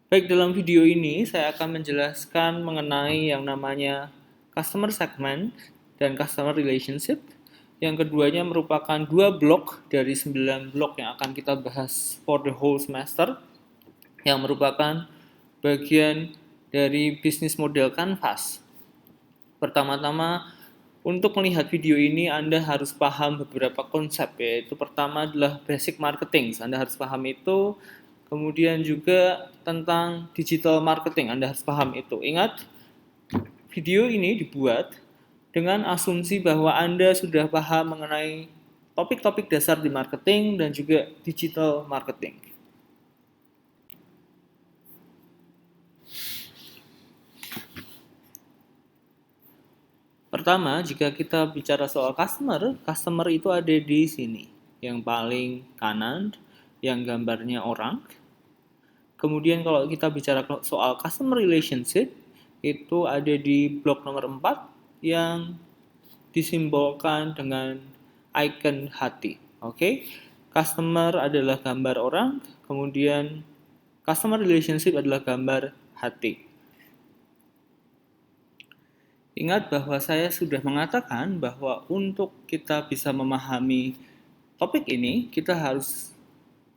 Baik, dalam video ini saya akan menjelaskan mengenai yang namanya customer segment dan customer relationship. Yang keduanya merupakan 2 blok dari 9 blok yang akan kita bahas for the whole semester, yang merupakan bagian dari bisnis model Canvas. Pertama-tama, untuk melihat video ini Anda harus paham beberapa konsep, yaitu pertama adalah basic marketing, Anda harus paham itu. Kemudian juga tentang digital marketing, Anda harus paham itu. Ingat, video ini dibuat dengan asumsi bahwa Anda sudah paham mengenai topik-topik dasar di marketing dan juga digital marketing. Pertama, jika kita bicara soal customer itu ada di sini. Yang paling kanan, yang gambarnya orang. Kemudian kalau kita bicara soal customer relationship, itu ada di blok nomor 4 yang disimbolkan dengan icon hati. Oke, customer adalah gambar orang, kemudian customer relationship adalah gambar hati. Ingat bahwa saya sudah mengatakan bahwa untuk kita bisa memahami topik ini, kita harus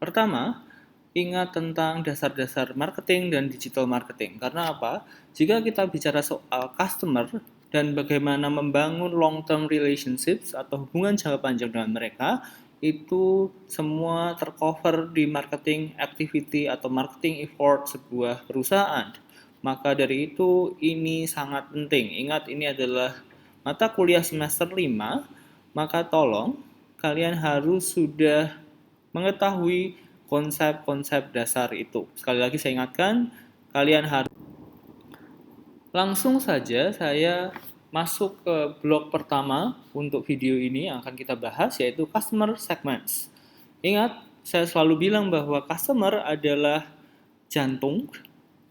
pertama ingat tentang dasar-dasar marketing dan digital marketing. Karena apa? Jika kita bicara soal customer dan bagaimana membangun long-term relationships atau hubungan jangka panjang dengan mereka, itu semua tercover di marketing activity atau marketing effort sebuah perusahaan. Maka dari itu ini sangat penting. Ingat, ini adalah mata kuliah semester 5, maka tolong kalian harus sudah mengetahui konsep-konsep dasar itu. Sekali lagi saya ingatkan, kalian harus langsung saja saya masuk ke blok pertama untuk video ini yang akan kita bahas, yaitu customer segments. Ingat, saya selalu bilang bahwa customer adalah jantung.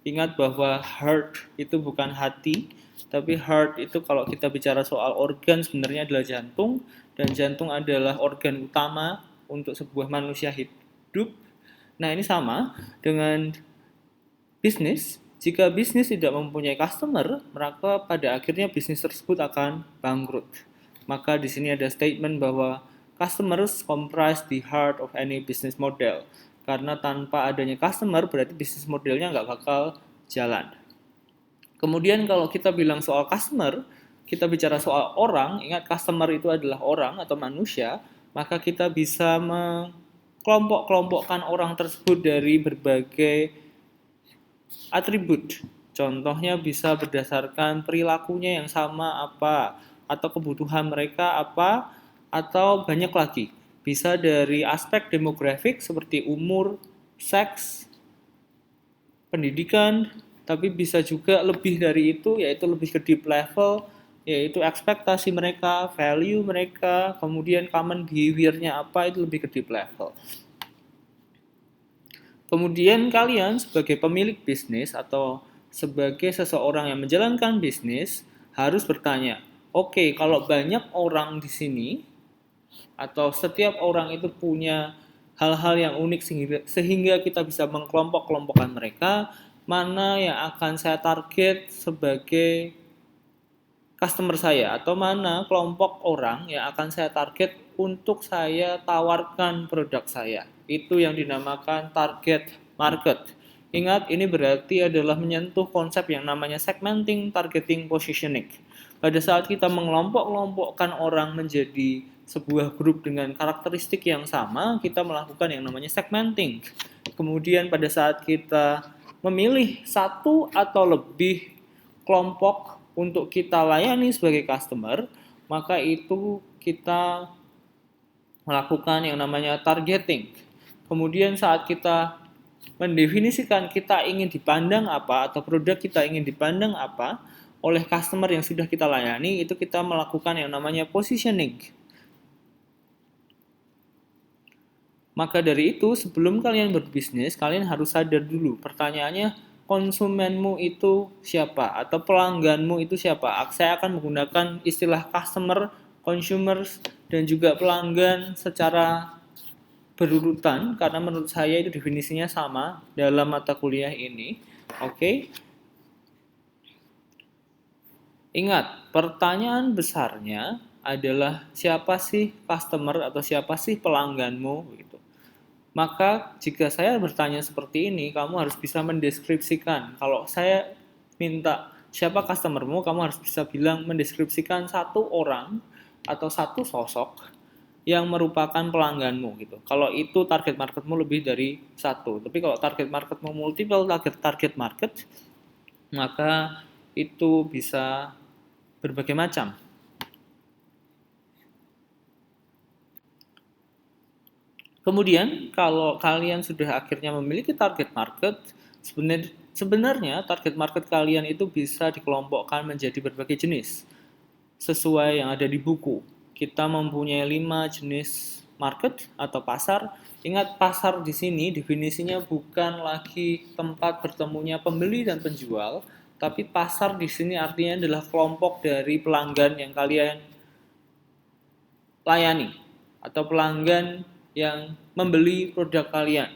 Ingat bahwa heart itu bukan hati, tapi heart itu kalau kita bicara soal organ sebenarnya adalah jantung, dan jantung adalah organ utama untuk sebuah manusia hidup. Nah, ini sama dengan bisnis. Jika bisnis tidak mempunyai customer, maka pada akhirnya bisnis tersebut akan bangkrut. Maka di sini ada statement bahwa customers comprise the heart of any business model. Karena tanpa adanya customer, berarti bisnis modelnya nggak bakal jalan. Kemudian kalau kita bilang soal customer, kita bicara soal orang, ingat customer itu adalah orang atau manusia, maka kita bisa mengkelompok-kelompokkan orang tersebut dari berbagai atribut. Contohnya bisa berdasarkan perilakunya yang sama apa, atau kebutuhan mereka apa, atau banyak lagi. Bisa dari aspek demografik seperti umur, seks, pendidikan, tapi bisa juga lebih dari itu, yaitu lebih ke deep level, yaitu ekspektasi mereka, value mereka, kemudian common behavior-nya apa, itu lebih ke deep level. Kemudian kalian sebagai pemilik bisnis atau sebagai seseorang yang menjalankan bisnis harus bertanya, oke, kalau banyak orang di sini atau setiap orang itu punya hal-hal yang unik sehingga kita bisa mengkelompok-kelompokkan mereka, mana yang akan saya target sebagai customer saya atau mana kelompok orang yang akan saya target untuk saya tawarkan produk saya. Itu yang dinamakan target market. Ingat, ini berarti adalah menyentuh konsep yang namanya segmenting, targeting, positioning. Pada saat kita mengelompok-kelompokkan orang menjadi sebuah grup dengan karakteristik yang sama, kita melakukan yang namanya segmenting. Kemudian pada saat kita memilih satu atau lebih kelompok untuk kita layani sebagai customer, maka itu kita melakukan yang namanya targeting. Kemudian saat kita mendefinisikan kita ingin dipandang apa atau produk kita ingin dipandang apa oleh customer yang sudah kita layani, itu kita melakukan yang namanya positioning. Maka dari itu, sebelum kalian berbisnis, kalian harus sadar dulu. Pertanyaannya, konsumenmu itu siapa? Atau pelangganmu itu siapa? Saya akan menggunakan istilah customer, consumers, dan juga pelanggan secara berurutan karena menurut saya itu definisinya sama dalam mata kuliah ini. Oke. Ingat, pertanyaan besarnya adalah siapa sih customer atau siapa sih pelangganmu gitu. Maka jika saya bertanya seperti ini, kamu harus bisa mendeskripsikan. Kalau saya minta siapa customermu, kamu harus bisa bilang mendeskripsikan satu orang atau satu sosok yang merupakan pelangganmu gitu. Kalau itu target marketmu lebih dari satu. Tapi kalau target marketmu multiple target market, maka itu bisa berbagai macam. Kemudian, kalau kalian sudah akhirnya memiliki target market, sebenarnya target market kalian itu bisa dikelompokkan menjadi berbagai jenis. Sesuai yang ada di buku, kita mempunyai 5 jenis market atau pasar. Ingat, pasar di sini definisinya bukan lagi tempat bertemunya pembeli dan penjual, tapi pasar di sini artinya adalah kelompok dari pelanggan yang kalian layani atau pelanggan yang membeli produk kalian.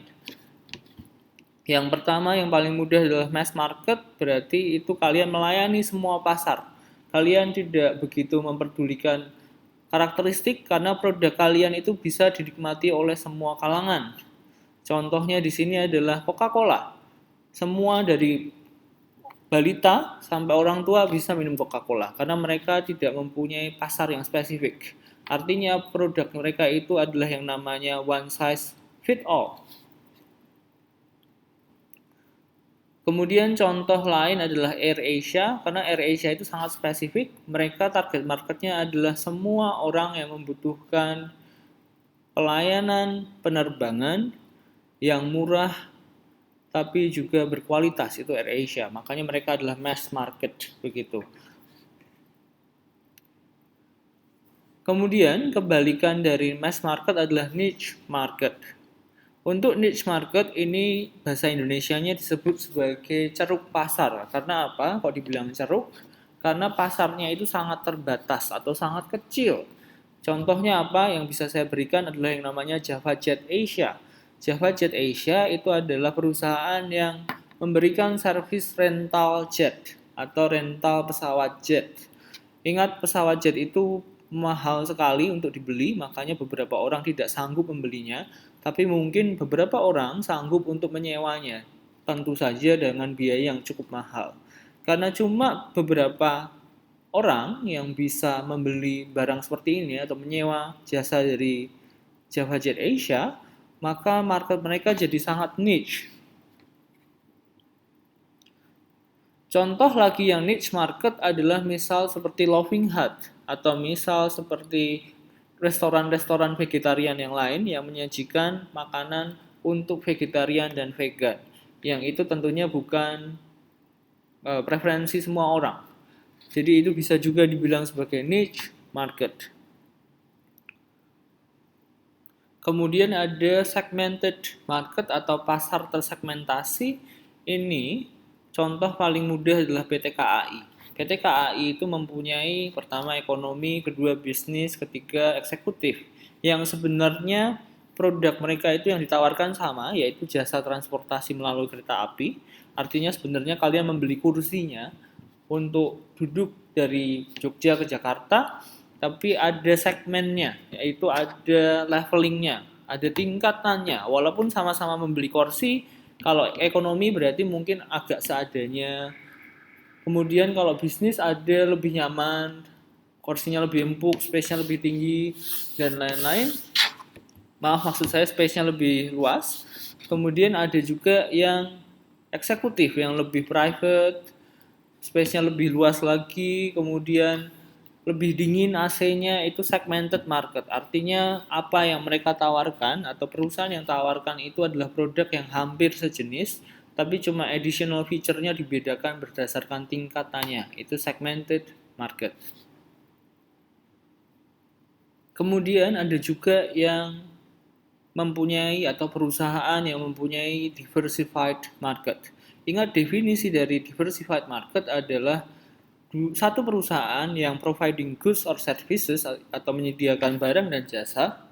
Yang pertama yang paling mudah adalah mass market, berarti itu kalian melayani semua pasar. Kalian tidak begitu memperdulikan karakteristik karena produk kalian itu bisa dinikmati oleh semua kalangan. Contohnya di sini adalah Coca-Cola. Semua dari balita sampai orang tua bisa minum Coca-Cola karena mereka tidak mempunyai pasar yang spesifik. Artinya produk mereka itu adalah yang namanya one size fit all. Kemudian contoh lain adalah AirAsia, karena AirAsia itu sangat spesifik. Mereka target marketnya adalah semua orang yang membutuhkan pelayanan penerbangan yang murah tapi juga berkualitas, itu AirAsia. Makanya mereka adalah mass market begitu. Kemudian kebalikan dari mass market adalah niche market. Untuk niche market ini bahasa Indonesianya disebut sebagai ceruk pasar. Karena apa? Kok dibilang ceruk? Karena pasarnya itu sangat terbatas atau sangat kecil. Contohnya apa yang bisa saya berikan adalah yang namanya Java Jet Asia. Java Jet Asia itu adalah perusahaan yang memberikan servis rental jet atau rental pesawat jet. Ingat, pesawat jet itu mahal sekali untuk dibeli, makanya beberapa orang tidak sanggup membelinya, tapi mungkin beberapa orang sanggup untuk menyewanya, tentu saja dengan biaya yang cukup mahal. Karena cuma beberapa orang yang bisa membeli barang seperti ini atau menyewa jasa dari Java Jet Asia, maka market mereka jadi sangat niche. Contoh lagi yang niche market adalah misal seperti Loving Hut atau misal seperti restoran-restoran vegetarian yang lain yang menyajikan makanan untuk vegetarian dan vegan. Yang itu tentunya bukan preferensi semua orang. Jadi itu bisa juga dibilang sebagai niche market. Kemudian ada segmented market atau pasar tersegmentasi. Ini contoh paling mudah adalah PT KAI. PT KAI itu mempunyai pertama ekonomi, kedua bisnis, ketiga eksekutif. Yang sebenarnya produk mereka itu yang ditawarkan sama, yaitu jasa transportasi melalui kereta api. Artinya sebenarnya kalian membeli kursinya untuk duduk dari Jogja ke Jakarta, tapi ada segmennya, yaitu ada levelingnya, ada tingkatannya. Walaupun sama-sama membeli kursi, kalau ekonomi berarti mungkin agak seadanya. Kemudian kalau bisnis ada lebih nyaman, kursinya lebih empuk, space-nya lebih tinggi, dan lain-lain. Maaf, maksud saya space-nya lebih luas. Kemudian ada juga yang eksekutif, yang lebih private, space-nya lebih luas lagi, kemudian lebih dingin AC-nya, itu segmented market. Artinya apa yang mereka tawarkan atau perusahaan yang tawarkan itu adalah produk yang hampir sejenis, tapi cuma additional feature-nya dibedakan berdasarkan tingkatannya. Itu segmented market. Kemudian ada juga yang mempunyai atau perusahaan yang mempunyai diversified market. Ingat, definisi dari diversified market adalah satu perusahaan yang providing goods or services atau menyediakan barang dan jasa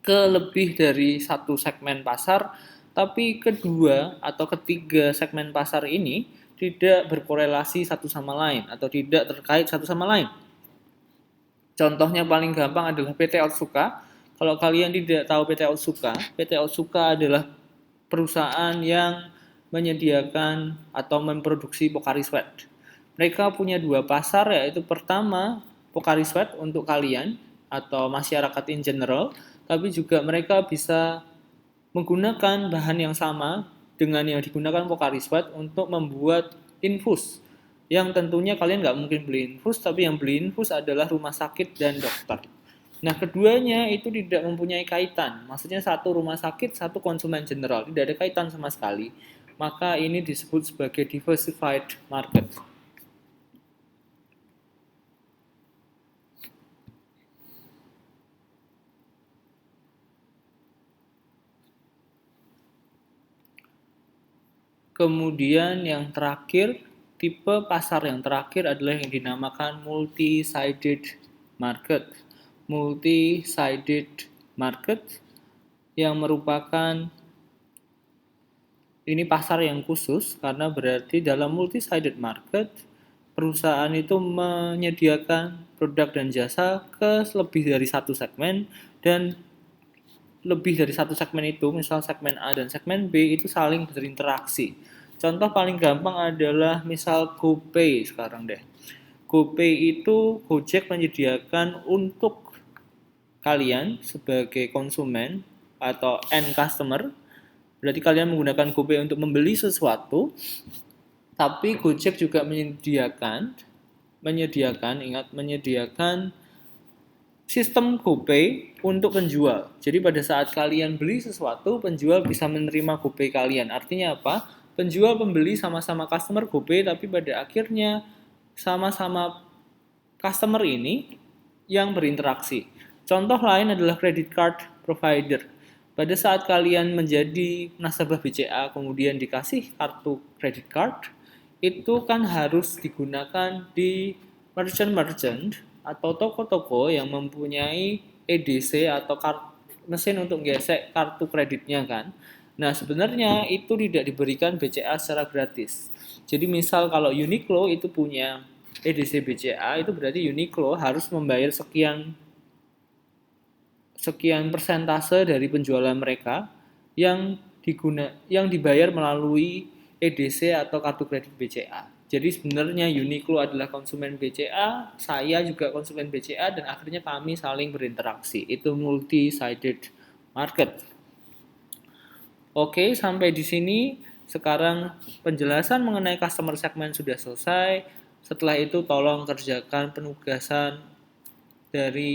ke lebih dari satu segmen pasar, tapi kedua atau ketiga segmen pasar ini tidak berkorelasi satu sama lain atau tidak terkait satu sama lain. Contohnya paling gampang adalah PT Otsuka. Kalau kalian tidak tahu PT Otsuka adalah perusahaan yang menyediakan atau memproduksi Pocari Sweat. Mereka punya dua pasar, yaitu pertama Pocari Sweat untuk kalian atau masyarakat in general, tapi juga mereka bisa menggunakan bahan yang sama dengan yang digunakan Pocari Sweat untuk membuat infus, yang tentunya kalian nggak mungkin beli infus, tapi yang beli infus adalah rumah sakit dan dokter. Nah, keduanya itu tidak mempunyai kaitan. Maksudnya satu rumah sakit, satu konsumen general. Tidak ada kaitan sama sekali. Maka ini disebut sebagai diversified market. Kemudian yang terakhir, tipe pasar yang terakhir adalah yang dinamakan multi-sided market. Multi-sided market yang merupakan ini pasar yang khusus karena berarti dalam multi-sided market perusahaan itu menyediakan produk dan jasa ke lebih dari satu segmen, dan lebih dari satu segmen itu, misal segmen A dan segmen B itu saling berinteraksi. Contoh paling gampang adalah misal GoPay sekarang deh. GoPay itu Gojek menyediakan untuk kalian sebagai konsumen atau end customer. Berarti kalian menggunakan GoPay untuk membeli sesuatu, tapi Gojek juga menyediakan sistem GoPay untuk penjual. Jadi pada saat kalian beli sesuatu, penjual bisa menerima GoPay kalian. Artinya apa? Penjual pembeli sama-sama customer GoPay, tapi pada akhirnya sama-sama customer ini yang berinteraksi. Contoh lain adalah credit card provider. Pada saat kalian menjadi nasabah BCA kemudian dikasih kartu credit card, itu kan harus digunakan di merchant-merchant atau toko-toko yang mempunyai EDC atau mesin untuk gesek kartu kreditnya kan. Nah, sebenarnya itu tidak diberikan BCA secara gratis. Jadi misal kalau Uniqlo itu punya EDC BCA, itu berarti Uniqlo harus membayar sekian persentase dari penjualan mereka yang dibayar melalui EDC atau kartu kredit BCA. Jadi sebenarnya Uniqlo adalah konsumen BCA, saya juga konsumen BCA, dan akhirnya kami saling berinteraksi. Itu multi-sided market. Oke, sampai di sini sekarang penjelasan mengenai customer segment sudah selesai. Setelah itu tolong kerjakan penugasan dari